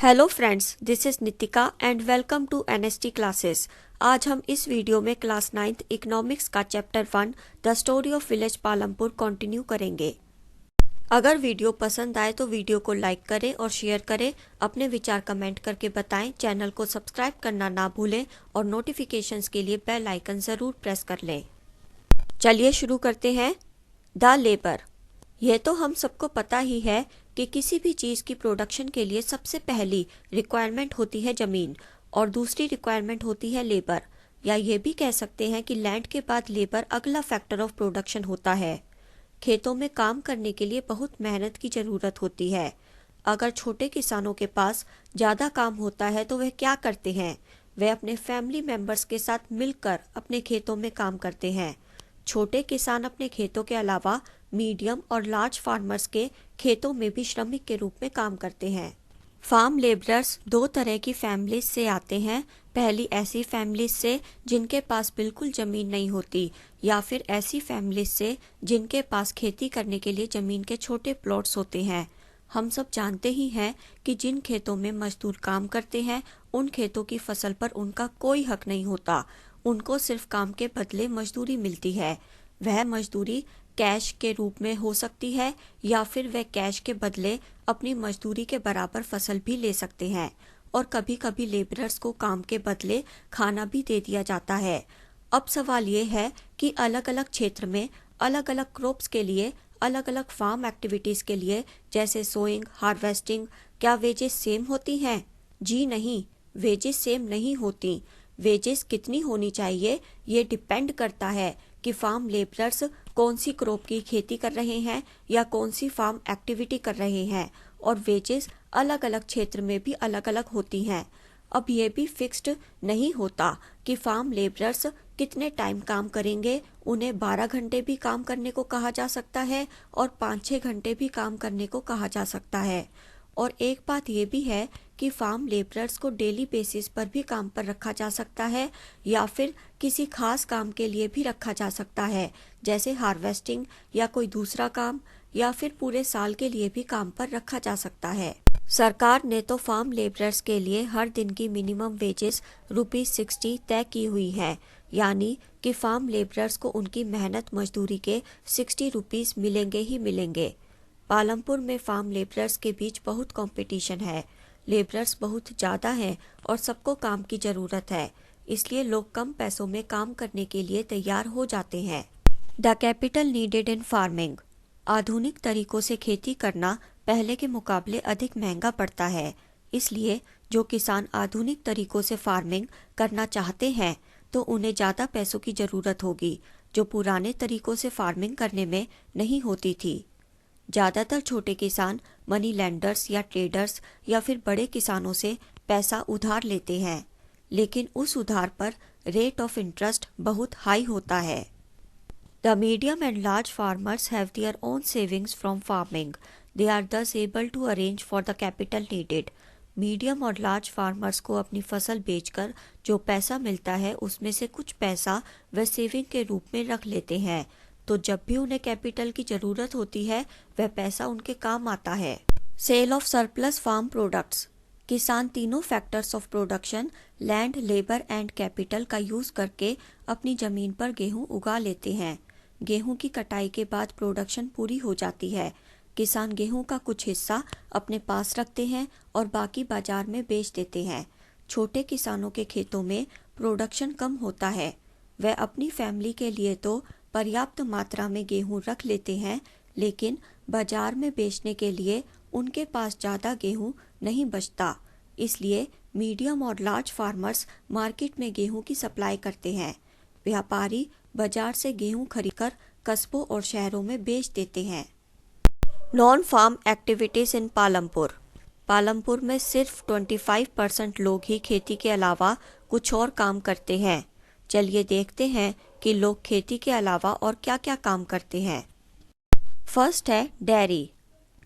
Hello friends, this is Nitika and welcome to NST classes. आज हम इस वीडियो में क्लास 9th इकोनॉमिक्स का chapter 1 the story of village Palampur continue करेंगे। अगर वीडियो पसंद आए तो वीडियो को लाइक करें और शेयर करें, अपने विचार कमेंट करके बताएं, चैनल को सब्सक्राइब करना ना भूलें और नोटिफिकेशंस के लिए बेल आइकन ज़रूर प्रेस कर लें। चलिए शुरू करते हैं। The labour. यह तो हम सबको पता ही है कि किसी भी चीज़ की प्रोडक्शन के लिए सबसे पहली रिक्वायरमेंट होती है ज़मीन और दूसरी रिक्वायरमेंट होती है लेबर, या ये भी कह सकते हैं कि लैंड के बाद लेबर अगला फैक्टर ऑफ प्रोडक्शन होता है। खेतों में काम करने के लिए बहुत मेहनत की ज़रूरत होती है। अगर छोटे किसानों के पास ज़्यादा काम होता है तो वह क्या करते हैं? वे अपने फैमिली मेम्बर्स के साथ मिलकर अपने खेतों में काम करते हैं। छोटे किसान अपने खेतों के अलावा मीडियम और लार्ज फार्मर्स के खेतों में भी श्रमिक के रूप में काम करते हैं। फार्म लेबरर्स दो तरह की फैमिलीज से आते हैं। पहली ऐसी फैमिलीज से जिनके पास बिल्कुल ज़मीन नहीं होती, या फिर ऐसी फैमिलीज से जिनके पास खेती करने के लिए ज़मीन के छोटे प्लॉट्स होते हैं। हम सब जानते ही हैं कि जिन खेतों में मजदूर काम करते हैं उन खेतों की फसल पर उनका कोई हक नहीं होता। उनको सिर्फ काम के बदले मजदूरी मिलती है। वह मजदूरी कैश के रूप में हो सकती है या फिर वह कैश के बदले अपनी मजदूरी के बराबर फसल भी ले सकते हैं, और कभी कभी लेबरर्स को काम के बदले खाना भी दे दिया जाता है। अब सवाल ये है कि अलग अलग क्षेत्र में अलग अलग क्रॉप्स के लिए अलग अलग फार्म एक्टिविटीज़ के लिए, जैसे सोइंग, हार्वेस्टिंग, क्या वेजेस सेम होती हैं? जी नहीं, वेजेस सेम नहीं होती। वेजेस कितनी होनी चाहिए ये डिपेंड करता है कि फार्म लेबरर्स कौन सी क्रॉप की खेती कर रहे हैं या कौन सी फार्म एक्टिविटी कर रहे हैं, और वेजेस अलग अलग क्षेत्र में भी अलग अलग होती हैं। अब ये भी फिक्स्ड नहीं होता कि फार्म लेबरर्स कितने टाइम काम करेंगे। उन्हें 12 घंटे भी काम करने को कहा जा सकता है और 5-6 घंटे भी काम करने को कहा जा सकता है। और एक बात ये भी है कि फार्म लेबरर्स को डेली बेसिस पर भी काम पर रखा जा सकता है या फिर किसी खास काम के लिए भी रखा जा सकता है, जैसे हार्वेस्टिंग या कोई दूसरा काम, या फिर पूरे साल के लिए भी काम पर रखा जा सकता है। सरकार ने तो फार्म लेबरर्स के लिए हर दिन की मिनिमम वेजेस ₹60 तय की हुई है, यानी कि फार्म लेबरर्स को उनकी मेहनत मजदूरी के ₹60 मिलेंगे ही मिलेंगे। पालमपुर में फार्म लेबरर्स के बीच बहुत कंपटीशन है। लेबरर्स बहुत ज़्यादा हैं और सबको काम की ज़रूरत है, इसलिए लोग कम पैसों में काम करने के लिए तैयार हो जाते हैं। The capital needed in farming. आधुनिक तरीकों से खेती करना पहले के मुकाबले अधिक महंगा पड़ता है, इसलिए जो किसान आधुनिक तरीकों से फार्मिंग करना चाहते हैं तो उन्हें ज़्यादा पैसों की ज़रूरत होगी, जो पुराने तरीकों से फार्मिंग करने में नहीं होती थी। ज़्यादातर छोटे किसान मनी लैंडर्स या ट्रेडर्स या फिर बड़े किसानों से पैसा उधार लेते हैं, लेकिन उस उधार पर रेट ऑफ इंटरेस्ट बहुत हाई होता है। The medium and large farmers have their own savings from farming. They are thus able to arrange for the capital needed. Medium और लार्ज फार्मर्स को अपनी फसल बेचकर जो पैसा मिलता है उसमें से कुछ पैसा वे सेविंग के रूप में रख लेते हैं, तो जब भी उन्हें कैपिटल की ज़रूरत होती है वह पैसा उनके काम आता है। Sale of surplus farm products. किसान तीनों factors of production, land, labour and capital का यूज़ करके अपनी ज़मीन पर गेहूँ उगा लेते हैं। गेहूँ की कटाई के बाद प्रोडक्शन पूरी हो जाती है। किसान गेहूँ का कुछ हिस्सा अपने पास रखते हैं और बाकी बाजार में बेच देते हैं। छोटे किसानों के खेतों में प्रोडक्शन कम होता है। वह अपनी फैमिली के लिए तो पर्याप्त मात्रा में गेहूँ रख लेते हैं, लेकिन बाजार में बेचने के लिए उनके पास ज़्यादा गेहूँ नहीं बचता। इसलिए मीडियम और लार्ज फार्मर्स मार्केट में गेहूँ की सप्लाई करते हैं। व्यापारी बाजार से गेहूँ खरीदकर कस्बों और शहरों में बेच देते हैं। नॉन फार्म एक्टिविटीज़ इन पालमपुर। पालमपुर में सिर्फ 25% लोग ही खेती के अलावा कुछ और काम करते हैं। चलिए देखते हैं कि लोग खेती के अलावा और क्या क्या काम करते हैं। फर्स्ट है डेयरी।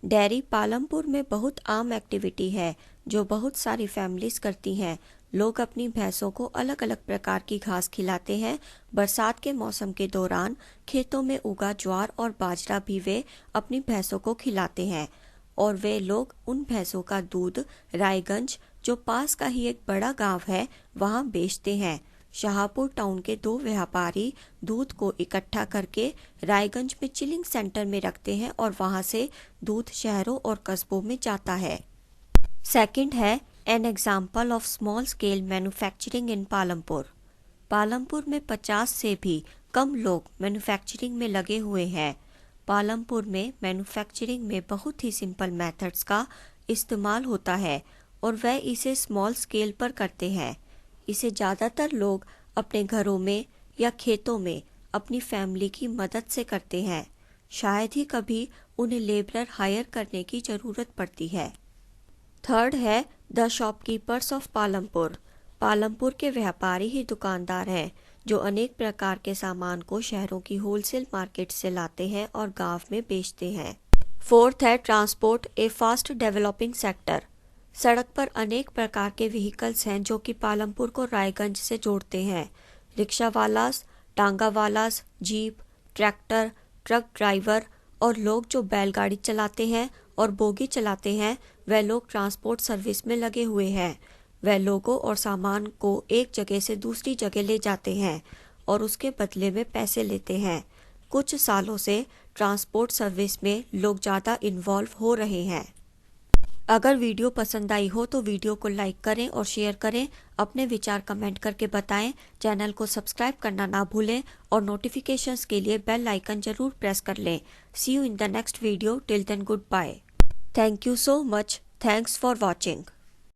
डेयरी पालमपुर में बहुत आम एक्टिविटी है जो बहुत सारी फैमिलीज करती हैं। लोग अपनी भैंसों को अलग अलग प्रकार की घास खिलाते हैं। बरसात के मौसम के दौरान खेतों में उगा ज्वार और बाजरा भी वे अपनी भैंसों को खिलाते हैं। और वे लोग उन भैंसों का दूध रायगंज, जो पास का ही एक बड़ा गांव है, वहां बेचते हैं। शाहपुर टाउन के 2 व्यापारी दूध को इकट्ठा करके रायगंज में चिलिंग सेंटर में रखते हैं और वहां से दूध शहरों और कस्बों में जाता है। सेकंड है an example of small scale manufacturing इन पालमपुर। पालमपुर में 50 से भी कम लोग मैन्युफैक्चरिंग में लगे हुए हैं। पालमपुर में मैन्युफैक्चरिंग में बहुत ही सिंपल मेथड्स का इस्तेमाल होता है और वह इसे स्मॉल स्केल पर करते हैं। इसे ज़्यादातर लोग अपने घरों में या खेतों में अपनी फैमिली की मदद से करते हैं। शायद ही कभी उन्हें लेबरर हायर करने की ज़रूरत पड़ती है। थर्ड है the shopkeepers of Palampur. Palampur के व्यापारी ही दुकानदार हैं जो अनेक प्रकार के सामान को शहरों की होलसेल मार्केट से लाते हैं और गांव में बेचते हैं। फोर्थ है ट्रांसपोर्ट, ए फास्ट डेवलपिंग सेक्टर। सड़क पर अनेक प्रकार के व्हीकल्स हैं जो कि पालमपुर को रायगंज से जोड़ते हैं। रिक्शा वालास, टांगा वालास, जीप, ट्रैक्टर, ट्रक ड्राइवर और लोग जो बैलगाड़ी चलाते हैं और बोगी चलाते हैं, वह लोग ट्रांसपोर्ट सर्विस में लगे हुए हैं। वह लोगों और सामान को एक जगह से दूसरी जगह ले जाते हैं और उसके बदले में पैसे लेते हैं। कुछ सालों से ट्रांसपोर्ट सर्विस में लोग ज़्यादा इन्वॉल्व हो रहे हैं। अगर वीडियो पसंद आई हो तो वीडियो को लाइक करें और शेयर करें। अपने विचार कमेंट करके बताएं। चैनल को सब्सक्राइब करना ना भूलें और नोटिफिकेशंस के लिए बेल आइकन जरूर प्रेस कर लें। See you in the next video. Till then goodbye. Thank you so much. Thanks for watching.